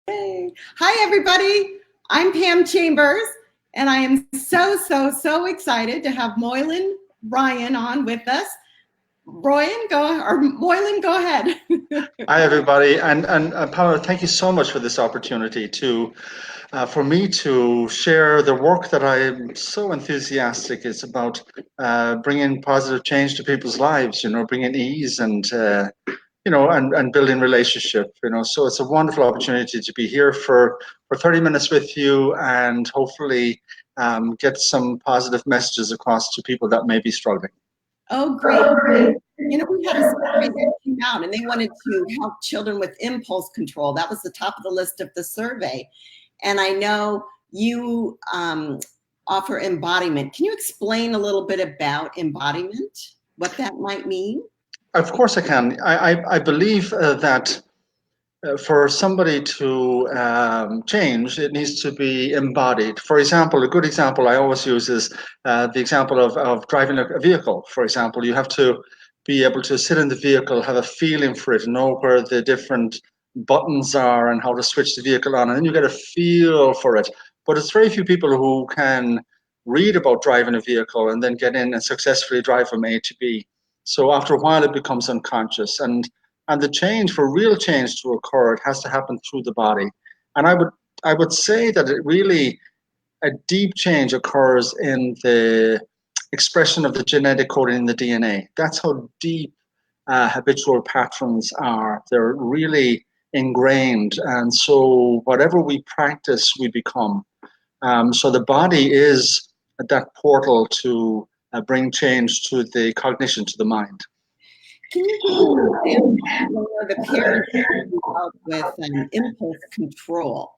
Yay. Hi, everybody. I'm Pam Chambers, and I am so excited to have Moylan Ryan on with us. Moylan, go ahead. Hi, everybody, and Pamela, thank you so much for this opportunity for me to share the work that I am so enthusiastic. It's about bringing positive change to people's lives. Bringing ease and building relationship. So it's a wonderful opportunity to be here for 30 minutes with you, and hopefully get some positive messages across to people that may be struggling. Oh, great. We had a survey that came out, and they wanted to help children with impulse control. That was the top of the list of the survey. And I know you offer embodiment. Can you explain a little bit about embodiment, what that might mean? Of course I can. I believe that for somebody to change, it needs to be embodied. For example, a good example I always use is the example of driving a vehicle. For example, you have to be able to sit in the vehicle, have a feeling for it, know where the different buttons are and how to switch the vehicle on, and then you get a feel for it. But it's very few people who can read about driving a vehicle and then get in and successfully drive from A to B. So after a while, it becomes unconscious, and the change, for real change to occur, it has to happen through the body. And I would say that it really, a deep change occurs in the expression of the genetic coding in the DNA. That's how deep habitual patterns are. They're really ingrained, and so whatever we practice, we become. So the body is that portal to bring change to the cognition, to the mind. Can you give an example of the parents involved with impulse control?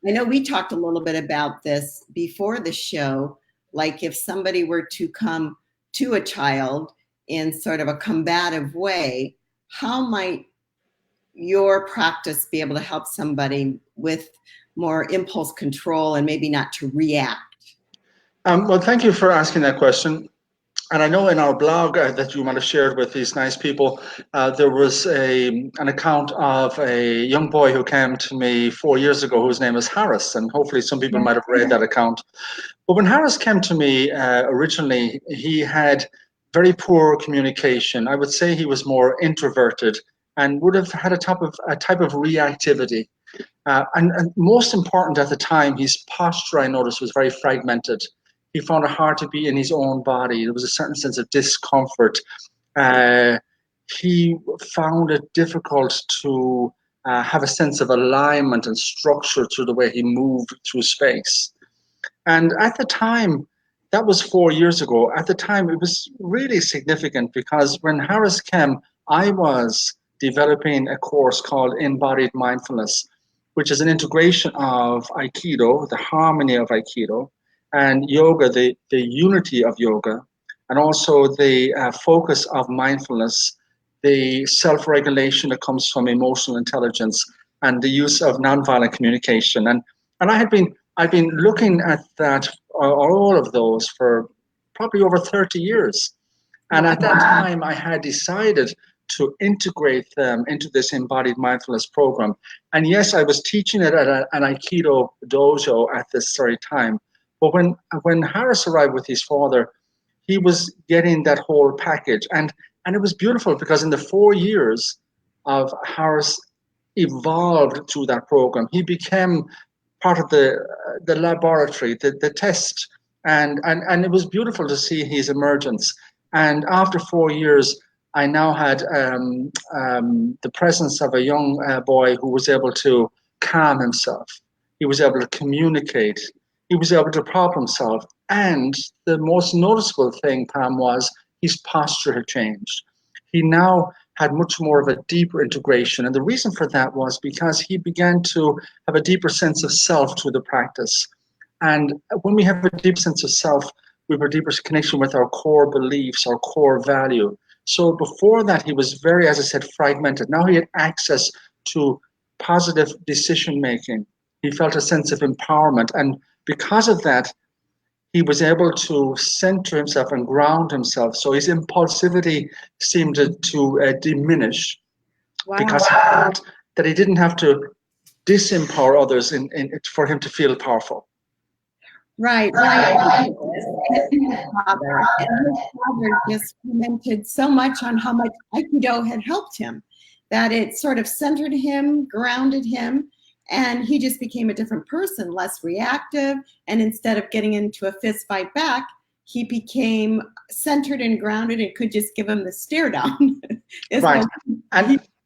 I know we talked a little bit about this before the show, like if somebody were to come to a child in sort of a combative way, how might your practice be able to help somebody with more impulse control and maybe not to react? Well, thank you for asking that question. And I know in our blog that you might have shared with these nice people, there was an account of a young boy who came to me 4 years ago whose name is Harris, and hopefully some people might have read that account. But when Harris came to me originally, he had very poor communication. I would say he was more introverted and would have had a type of reactivity. And most important at the time, his posture, I noticed, was very fragmented. He found it hard to be in his own body. There was a certain sense of discomfort. Uh, he found it difficult to have a sense of alignment and structure through the way he moved through space. And at the time, that was 4 years ago. At the time, it was really significant because when Harris came, I was developing a course called Embodied Mindfulness, which is an integration of Aikido, the harmony of Aikido, and yoga, the unity of yoga, and also the focus of mindfulness, the self-regulation that comes from emotional intelligence, and the use of nonviolent communication. And I've been looking at that, all of those, for probably over 30 years. And at that time, I had decided to integrate them into this embodied mindfulness program. And yes, I was teaching it at an Aikido dojo at this very time. But when Harris arrived with his father, he was getting that whole package. And it was beautiful because in the 4 years of Harris evolved through that program, he became part of the laboratory, the test. And it was beautiful to see his emergence. And after 4 years, I now had the presence of a young boy who was able to calm himself. He was able to communicate. He was able to problem solve. And the most noticeable thing, Pam, was his posture had changed. He now had much more of a deeper integration. And the reason for that was because he began to have a deeper sense of self through the practice. And when we have a deep sense of self, we have a deeper connection with our core beliefs, our core value. So before that, he was very, as I said, fragmented. Now he had access to positive decision making. He felt a sense of empowerment. And because of that, he was able to center himself and ground himself. So his impulsivity seemed to diminish. Wow. Because he felt that he didn't have to disempower others for him to feel powerful. Right. Well, I know his father, and his father just commented so much on how much Aikido had helped him, that it sort of centered him, grounded him, and he just became a different person, less reactive. And instead of getting into a fist fight back, he became centered and grounded and could just give him the stare down. Right.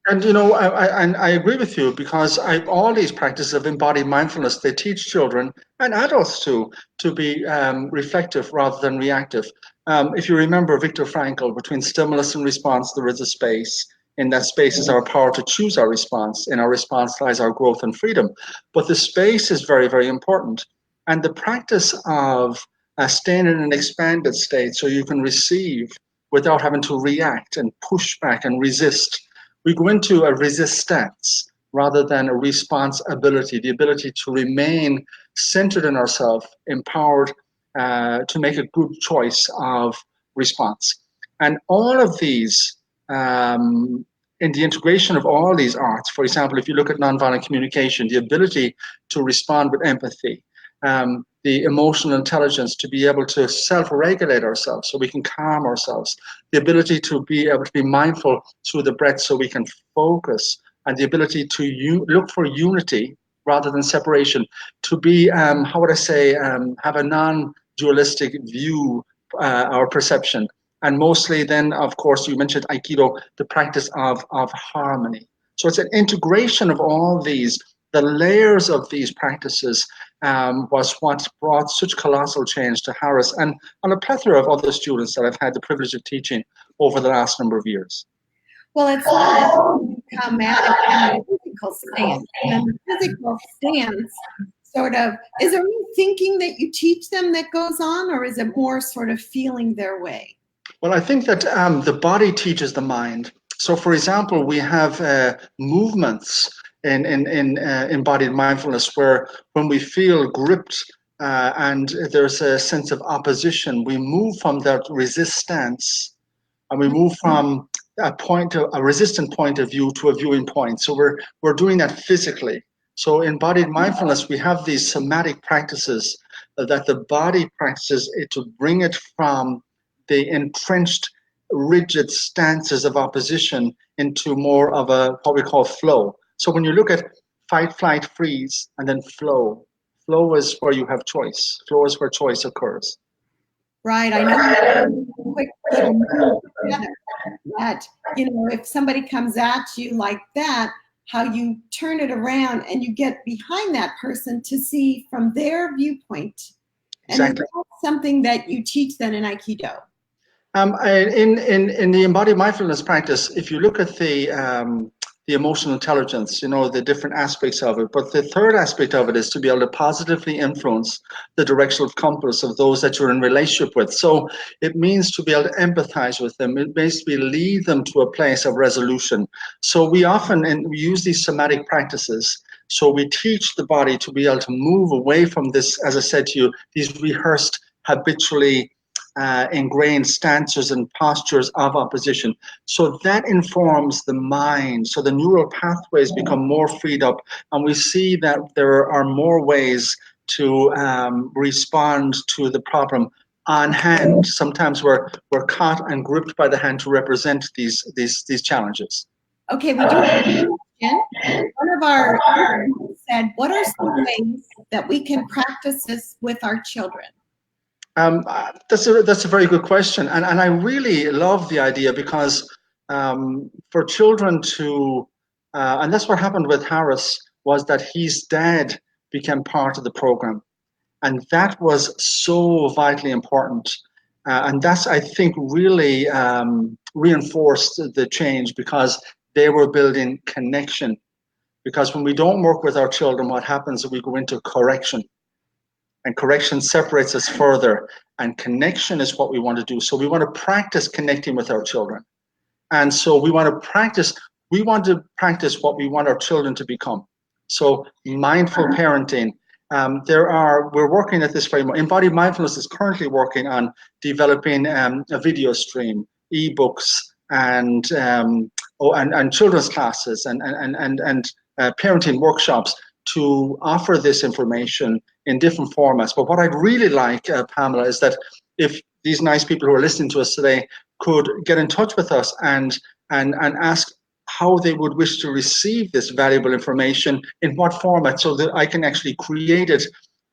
And you know, I agree with you, because all these practices of embodied mindfulness, they teach children and adults too to be reflective rather than reactive. If you remember Viktor Frankl, between stimulus and response, there is a space. In that space is our power to choose our response. In our response lies our growth and freedom. But the space is very, very important. And the practice of staying in an expanded state so you can receive without having to react and push back and resist. We go into a resistance rather than a response ability, the ability to remain centered in ourselves, empowered to make a good choice of response. And all of these, in the integration of all these arts, for example, if you look at nonviolent communication, the ability to respond with empathy, the emotional intelligence to be able to self-regulate ourselves so we can calm ourselves, the ability to be able to be mindful through the breath so we can focus, and the ability to look for unity rather than separation, to be, how would I say, have a non-dualistic view or perception. And mostly then, of course, you mentioned Aikido, the practice of harmony. So it's an integration of all these. The layers of these practices was what brought such colossal change to Harris and a plethora of other students that I've had the privilege of teaching over the last number of years. Well, it's not come at a physical stance. And the physical stance sort of, is there any thinking that you teach them that goes on, or is it more sort of feeling their way? Well, I think that the body teaches the mind. So, for example, we have movements in embodied mindfulness where when we feel gripped and there's a sense of opposition, we move from that resistance and we move from a resistant point of view to a viewing point. So we're doing that physically. So embodied mindfulness, we have these somatic practices that the body practices to bring it from the entrenched, rigid stances of opposition into more of what we call flow. So when you look at fight, flight, freeze, and then flow, flow is where you have choice. Flow is where choice occurs. Right. I know. Quick little move together. That, if somebody comes at you like that, how you turn it around and you get behind that person to see from their viewpoint. And exactly. That's something that you teach then in Aikido. In the embodied mindfulness practice, if you look at the emotional intelligence, the different aspects of it, but the third aspect of it is to be able to positively influence the directional compass of those that you're in relationship with. So it means to be able to empathize with them. It basically lead them to a place of resolution. So we often we use these somatic practices. So we teach the body to be able to move away from this, as I said to you, these rehearsed, habitually ingrained stances and postures of opposition. So that informs the mind. So the neural pathways become more freed up, and we see that there are more ways to respond to the problem on hand. Sometimes we're caught and gripped by the hand to represent these challenges. Okay, we do have a question. One of our said, what are some ways that we can practice this with our children? That's a very good question, and I really love the idea because for children to, and that's what happened with Harris, was that his dad became part of the program, and that was so vitally important, and that's, I think, really reinforced the change because they were building connection. Because when we don't work with our children, what happens is we go into correction. And correction separates us further, and connection is what we want to do. So we want to practice connecting with our children. And so we want to practice what we want our children to become. So mindful parenting. We're working at this very much. Embodied mindfulness is currently working on developing a video stream, ebooks, and children's classes and parenting workshops to offer this information in different formats. But what I'd really like, Pamela, is that if these nice people who are listening to us today could get in touch with us and ask how they would wish to receive this valuable information, in what format, so that I can actually create it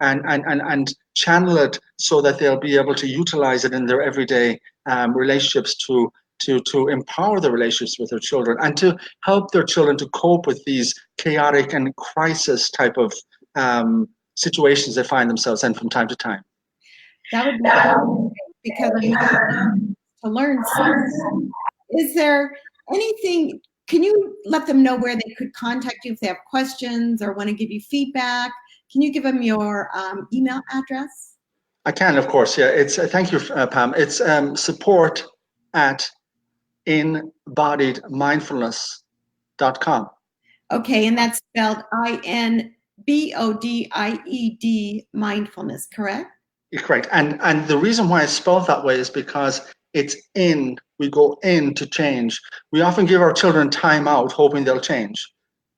and channel it so that they'll be able to utilize it in their everyday relationships to empower the relationships with their children and to help their children to cope with these chaotic and crisis type of situations they find themselves in from time to time. That would be great, because I need to learn something. Is there anything, can you let them know where they could contact you if they have questions or want to give you feedback? Can you give them your email address? I can, of course. Yeah, it's thank you, Pam. It's support at embodiedmindfulness.com. Okay, and that's spelled INBODIED mindfulness, correct? Correct. And the reason why it's spelled that way is because it's in, we go in to change. We often give our children time out hoping they'll change,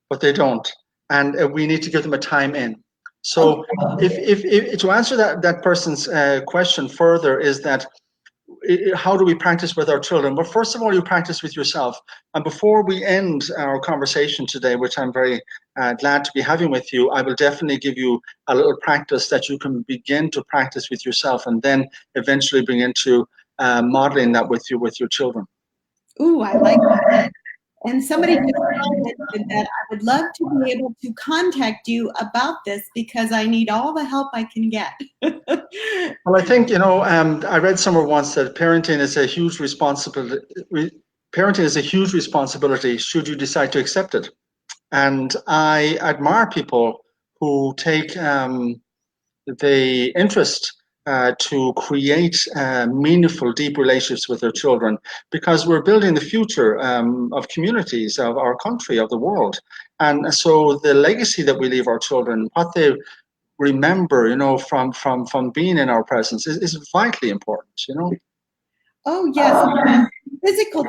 but they don't. And we need to give them a time in. So if to answer that person's question further, is that how do we practice with our children? Well, first of all, you practice with yourself. And before we end our conversation today, which I'm very glad to be having with you, I will definitely give you a little practice that you can begin to practice with yourself, and then eventually bring into modeling that with your children. Ooh, I like that. And somebody just commented that I would love to be able to contact you about this because I need all the help I can get. Well, I think, I read somewhere once that parenting is a huge responsibility. Parenting is a huge responsibility should you decide to accept it. And I admire people who take the interest to create meaningful, deep relationships with their children, because we're building the future of communities, of our country, of the world. And so the legacy that we leave our children, what they remember, from being in our presence is vitally important, Oh, yes. Physical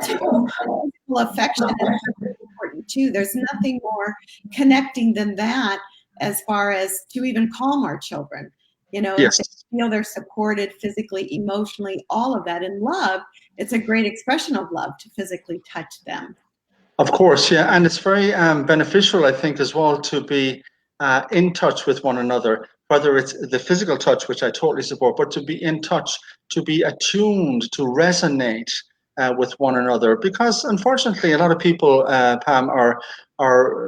affection is important too. There's nothing more connecting than that, as far as to even calm our children. Yes. If they feel they're supported physically, emotionally, all of that. And love, it's a great expression of love to physically touch them. Of course, yeah. And it's very beneficial, I think, as well, to be in touch with one another, whether it's the physical touch, which I totally support, but to be in touch, to be attuned, to resonate with one another. Because unfortunately, a lot of people, Pam, are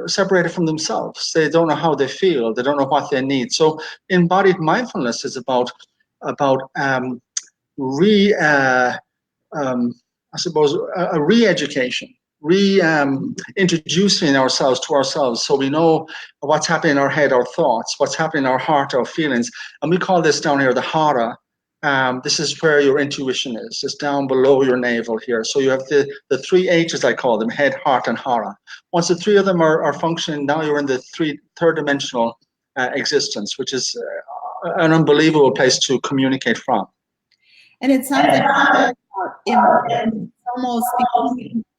separated from themselves. They don't know how they feel. They don't know what they need. So embodied mindfulness is about I suppose, a re-education, introducing ourselves to ourselves, so we know what's happening in our head, our thoughts, what's happening in our heart, our feelings. And we call this down here the hara. This is where your intuition is. It's down below your navel here. So you have the three H's, I call them: head, heart, and hara. Once the three of them are functioning, now you're in the third dimensional existence, which is an unbelievable place to communicate from. And it sounds like it's almost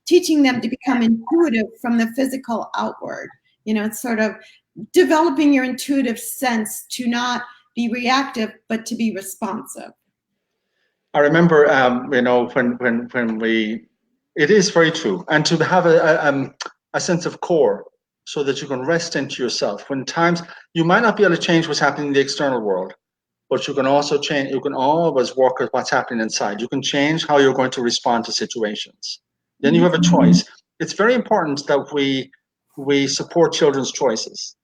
teaching them to become intuitive from the physical outward. It's sort of developing your intuitive sense to not be reactive, but to be responsive. I remember, when it is very true, and to have a sense of core, so that you can rest into yourself. When times you might not be able to change what's happening in the external world, but you can also change. You can always work with what's happening inside. You can change how you're going to respond to situations. Then you have a choice. It's very important that we support children's choices.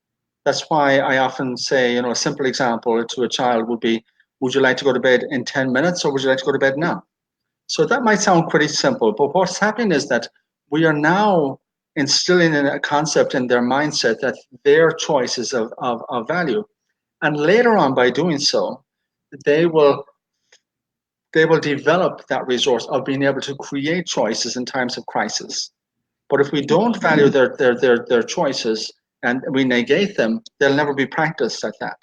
That's why I often say, a simple example to a child would be, would you like to go to bed in 10 minutes, or would you like to go to bed now? So that might sound pretty simple, but what's happening is that we are now instilling in a concept in their mindset that their choice is of value. And later on, by doing so, they will develop that resource of being able to create choices in times of crisis. But if we don't value their choices and we negate them, they'll never be practiced at that.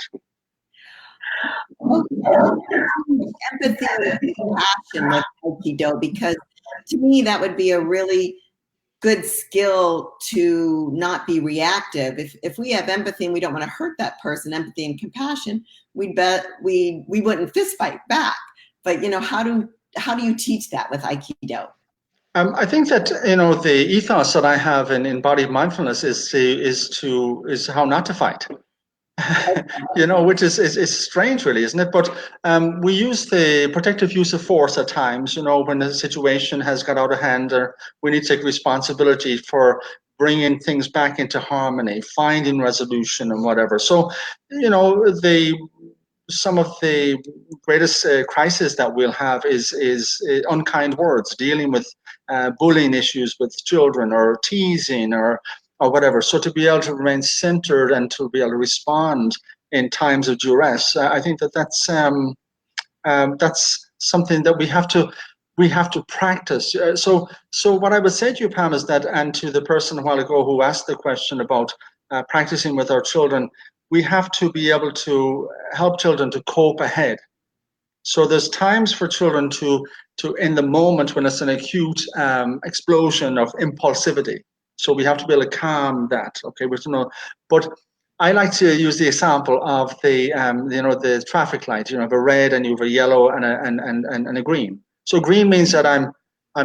Empathy and compassion, like Aikido, because to me that would be a really good skill to not be reactive. If we have empathy and we don't want to hurt that person, empathy and compassion, we wouldn't fist fight back. But how do you teach that with Aikido? I think that the ethos that I have in embodied mindfulness is how not to fight. Which is strange, really, isn't it? But we use the protective use of force at times, when the situation has got out of hand, or we need to take responsibility for bringing things back into harmony, finding resolution and whatever. So, some of the greatest crisis that we'll have is unkind words, dealing with bullying issues with children, or teasing, or whatever. So to be able to remain centered and to be able to respond in times of duress, I think that's something that we have to practice. So what I would say to you, Pam, is that, and to the person a while ago who asked the question about practicing with our children, we have to be able to help children to cope ahead. So there's times for children to in the moment when it's an acute explosion of impulsivity. So we have to be able to calm that. Okay, but I like to use the example of the traffic light. You have a red and you have a yellow and a green. So green means that I'm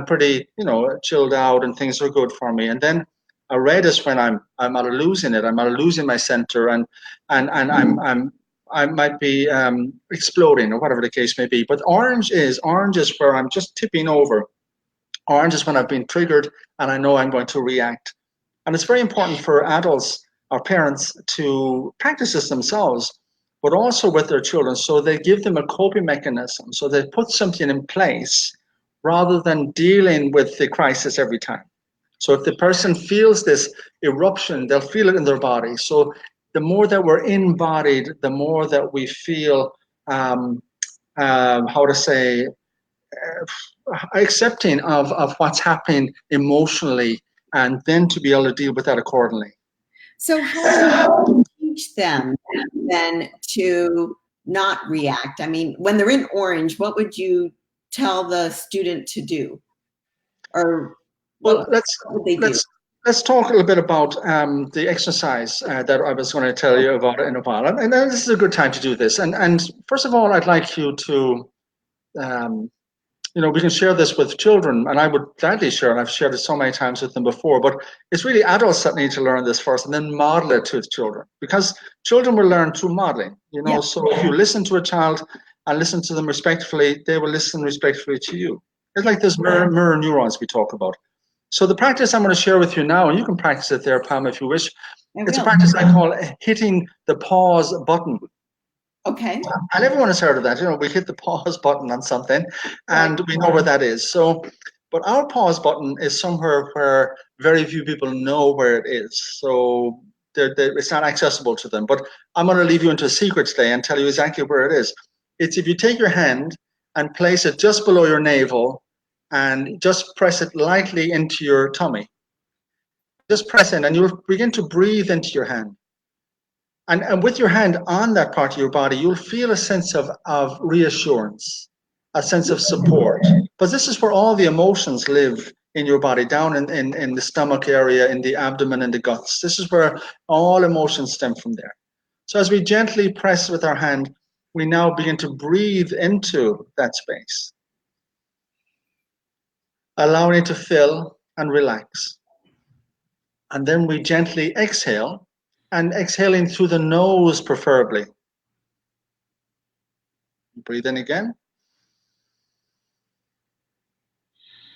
pretty chilled out and things are good for me. And then a red is when I'm out of losing it. I'm out of losing my center, and I might be exploding, or whatever the case may be. But orange is where I'm just tipping over. Orange is when I've been triggered and I know I'm going to react. And it's very important for adults or parents to practice this themselves, but also with their children. So they give them a coping mechanism. So they put something in place rather than dealing with the crisis every time. So if the person feels this eruption, they'll feel it in their body. So the more that we're embodied, the more that we feel, accepting of what's happening emotionally, and then to be able to deal with that accordingly. So how do you teach them then to not react? I mean, when they're in orange, what would you tell the student to do? Or what would they do? Let's talk a little bit about the exercise that I was going to tell you about in a while. And this is a good time to do this. And first of all, I'd like you to, we can share this with children, and I would gladly share, and I've shared it so many times with them before, but it's really adults that need to learn this first and then model it to children, because children will learn through modeling, Yeah. So if you listen to a child and listen to them respectfully, they will listen respectfully to you. It's like those mirror neurons we talk about. So the practice I'm going to share with you now, and you can practice it there, Pam, if you wish. It's a practice I call hitting the pause button. Okay. And everyone has heard of that. We hit the pause button on something, and we know where that is. So, but our pause button is somewhere where very few people know where it is. So it's not accessible to them. But I'm going to leave you into a secret today and tell you exactly where it is. It's if you take your hand and place it just below your navel and just press it lightly into your tummy. Just press in, and you'll begin to breathe into your hand. And with your hand on that part of your body, you'll feel a sense of reassurance, a sense of support. But this is where all the emotions live in your body, down in the stomach area, in the abdomen, and the guts. This is where all emotions stem from there. So as we gently press with our hand, we now begin to breathe into that space, allowing it to fill and relax. And then we gently exhale, and exhaling through the nose preferably. Breathe in again.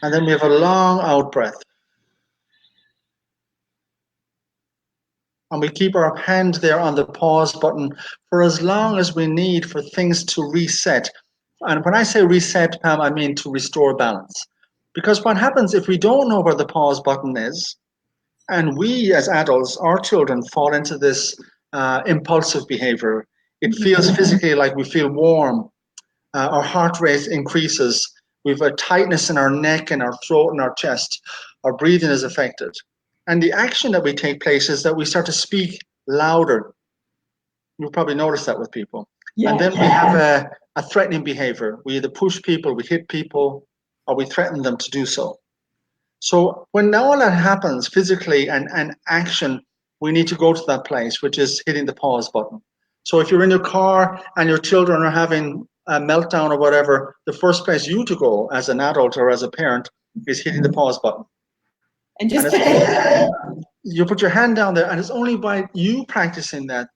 And then we have a long out breath. And we keep our hand there on the pause button for as long as we need for things to reset. And when I say reset, Pam, I mean to restore balance. Because what happens if we don't know where the pause button is, and we as adults, our children, fall into this impulsive behavior. It feels physically like we feel warm. Our heart rate increases. We have a tightness in our neck and our throat and our chest. Our breathing is affected. And the action that we take place is that we start to speak louder. You'll probably notice that with people. Yeah. And then we have a threatening behavior. We either push people, we hit people, or we threaten them to do so. So when all that happens physically and action, we need to go to that place, which is hitting the pause button. So if you're in your car and your children are having a meltdown or whatever, the first place you to go as an adult or as a parent is hitting the pause button. And just you put your hand down there, and it's only by you practicing that,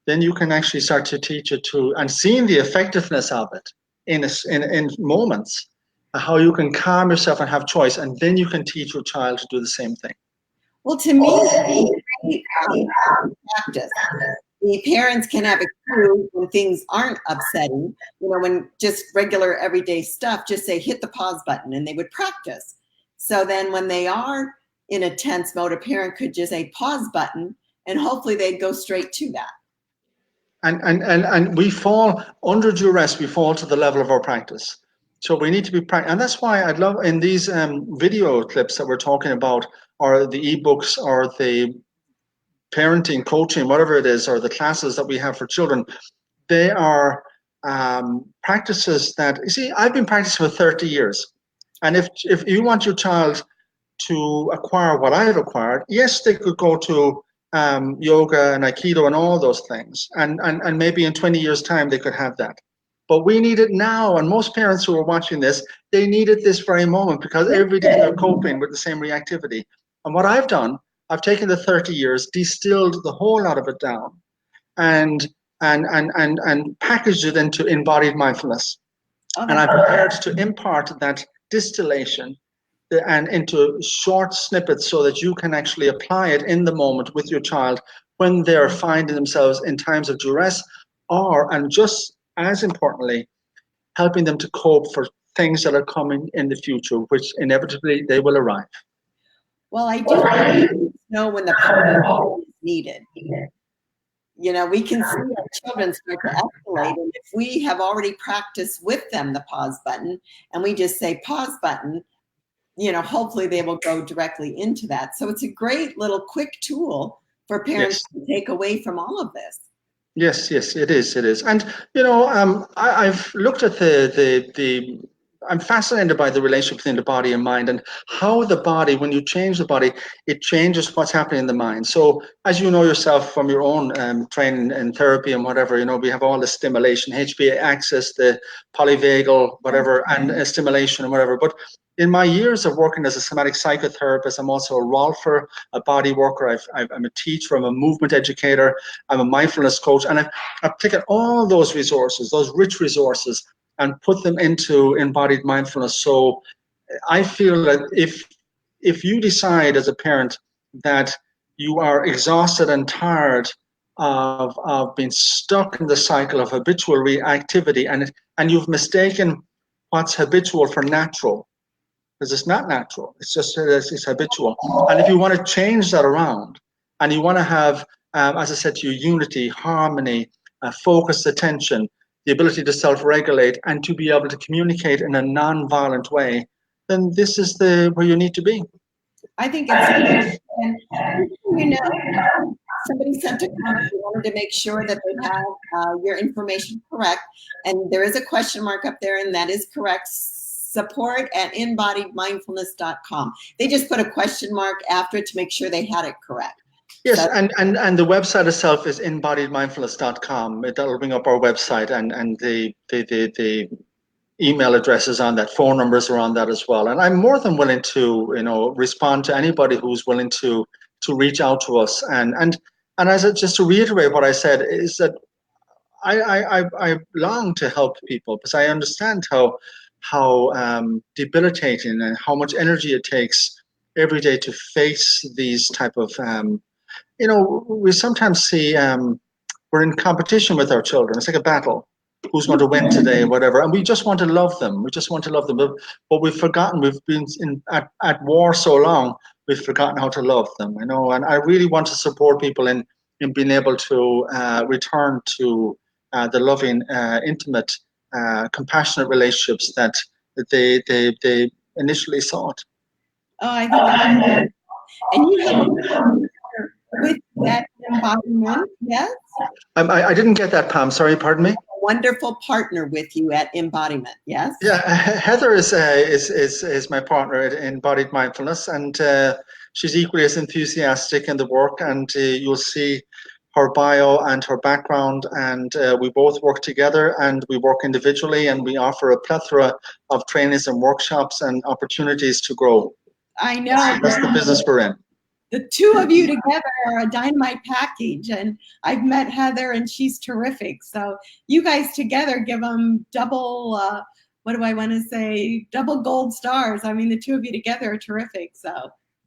then you can actually start to teach it to, and seeing the effectiveness of it in moments, how you can calm yourself and have choice, and then you can teach your child to do the same thing. Well, to me, practice. The parents can have a clue when things aren't upsetting. When just regular everyday stuff, just say hit the pause button, and they would practice. So then when they are in a tense mode, a parent could just say pause button, and hopefully they'd go straight to that. And we fall under duress, we fall to the level of our practice. So we need to be and that's why I'd love in these video clips that we're talking about, or the ebooks, or the parenting, coaching, whatever it is, or the classes that we have for children, they are practices that, you see, I've been practicing for 30 years. And if you want your child to acquire what I've acquired, yes, they could go to yoga and Aikido and all those things. And maybe in 20 years' time, they could have that. But we need it now. And most parents who are watching this, they need it this very moment, because every day they're coping with the same reactivity. And what I've done, I've taken the 30 years, distilled the whole lot of it down, and packaged it into embodied mindfulness. And I've prepared to impart that distillation and into short snippets so that you can actually apply it in the moment with your child when they're finding themselves in times of duress, and just as importantly, helping them to cope for things that are coming in the future, which inevitably they will arrive. Well, I do know when the pause is needed. We can see our children start to escalate, and if we have already practiced with them the pause button, and we just say pause button, hopefully they will go directly into that. So it's a great little quick tool for parents to take away from all of this. Yes, it is. And, I've looked at I'm fascinated by the relationship between the body and mind, and how the body, when you change the body, it changes what's happening in the mind. So as you know yourself from your own training and therapy and whatever, we have all the stimulation, HPA axis, the polyvagal, whatever, and stimulation and whatever. But in my years of working as a somatic psychotherapist, I'm also a rolfer, a body worker. I'm a teacher, I'm a movement educator, I'm a mindfulness coach, and I've taken all those resources, those rich resources, and put them into embodied mindfulness. So I feel that if you decide as a parent that you are exhausted and tired of being stuck in the cycle of habitual reactivity, and you've mistaken what's habitual for natural, because it's not natural, it's habitual. And if you want to change that around, and you want to have, as I said to you, unity, harmony, focused attention, the ability to self-regulate, and to be able to communicate in a non-violent way, then this is where you need to be. I think it's, and somebody sent a comment. We wanted to make sure that they have your information correct, and there is a question mark up there, and that is correct. support@embodiedmindfulness.com. They just put a question mark after it to make sure they had it correct. Yes, and the website itself is embodiedmindfulness.com. That'll bring up our website, and the email addresses on that, phone numbers are on that as well. And I'm more than willing to respond to anybody who's willing to reach out to us. And as just to reiterate what I said, is that I long to help people, because I understand how debilitating and how much energy it takes every day to face these type of we sometimes see we're in competition with our children. It's like a battle. Who's going to win today, whatever. And we just want to love them. But we've forgotten, we've been at war so long, we've forgotten how to love them, and I really want to support people in being able to return to the loving, intimate, compassionate relationships that they initially sought. Oh, I think and you have with that embodiment, yes? I didn't get that, Pam. Sorry, pardon me. wonderful partner with you at Embodiment. Yes. Yeah, Heather is my partner at Embodied Mindfulness, and she's equally as enthusiastic in the work. And you'll see her bio and her background, and we both work together, and we work individually, and we offer a plethora of trainings and workshops and opportunities to grow. I know. That's the business we're in. The two of you together are a dynamite package, and I've met Heather, and she's terrific. So you guys together give them double, what do I want to say, double gold stars. I mean, the two of you together are terrific. So.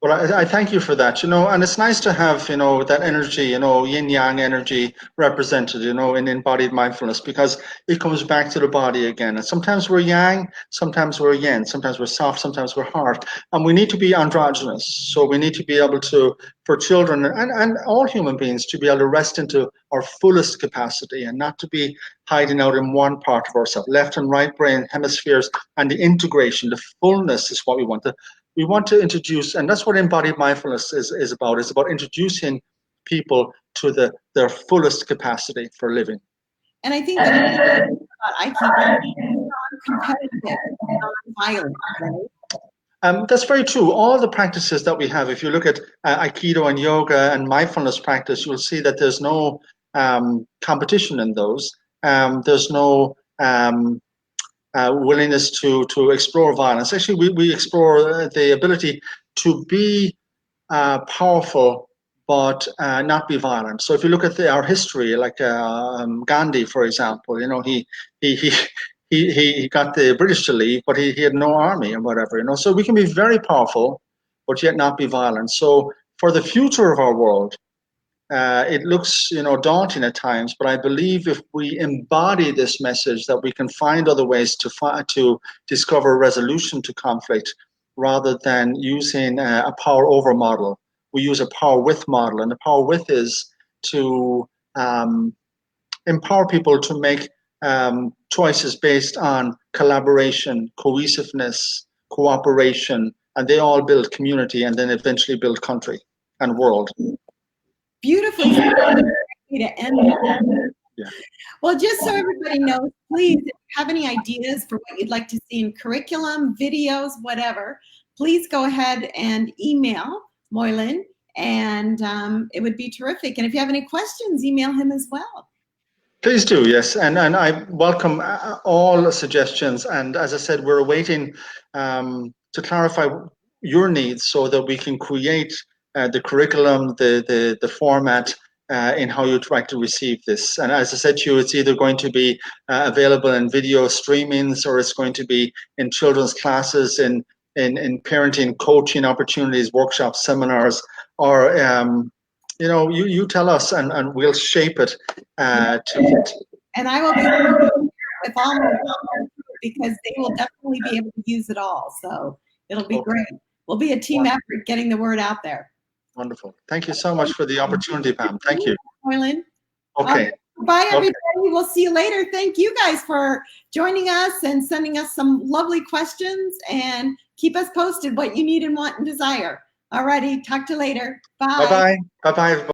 Well, I thank you for that, and it's nice to have, that energy, yin yang energy represented, in embodied mindfulness, because it comes back to the body again. And sometimes we're yang, sometimes we're yin, sometimes we're soft, sometimes we're hard. And we need to be androgynous. So we need to be able to, for children and all human beings, to be able to rest into our fullest capacity and not to be hiding out in one part of ourselves. Left and right brain hemispheres, and the integration, the fullness is what we want. We want to introduce, and that's what embodied mindfulness is about. It's about introducing people to their fullest capacity for living. And I think that Aikido is non-competitive, non-violent, right? That's very true. All the practices that we have, if you look at Aikido and yoga and mindfulness practice, you'll see that there's no competition in those. There's no willingness to explore violence. Actually, we explore the ability to be powerful, but not be violent. So if you look at our history, like Gandhi, for example, he got the British to leave, but he had no army or whatever. So we can be very powerful, but yet not be violent. So for the future of our world, it looks, daunting at times, but I believe if we embody this message, that we can find other ways to discover resolution to conflict, rather than using a power over model. We use a power with model, and the power with is to empower people to make choices based on collaboration, cohesiveness, cooperation, and they all build community, and then eventually build country and world. Beautifully to end that. Yeah. Well, just so everybody knows, please, if you have any ideas for what you'd like to see in curriculum, videos, whatever, please go ahead and email Moylan, and it would be terrific. And if you have any questions, email him as well. Please do, yes. And I welcome all suggestions. And as I said, we're awaiting to clarify your needs so that we can create the curriculum, the format, in how you'd like to receive this. And as I said to you, it's either going to be available in video streamings, or it's going to be in children's classes, in parenting, coaching opportunities, workshops, seminars, or you tell us, and we'll shape it to fit. And I will be with all my because they will definitely be able to use it all. So it'll be great. We'll be a team effort getting the word out there. Wonderful. Thank you so much for the opportunity, Pam. Thank you. Moylan. Okay. Bye, everybody. Okay. We'll see you later. Thank you guys for joining us and sending us some lovely questions, and keep us posted what you need and want and desire. All righty. Talk to you later. Bye. Bye-bye. Bye-bye.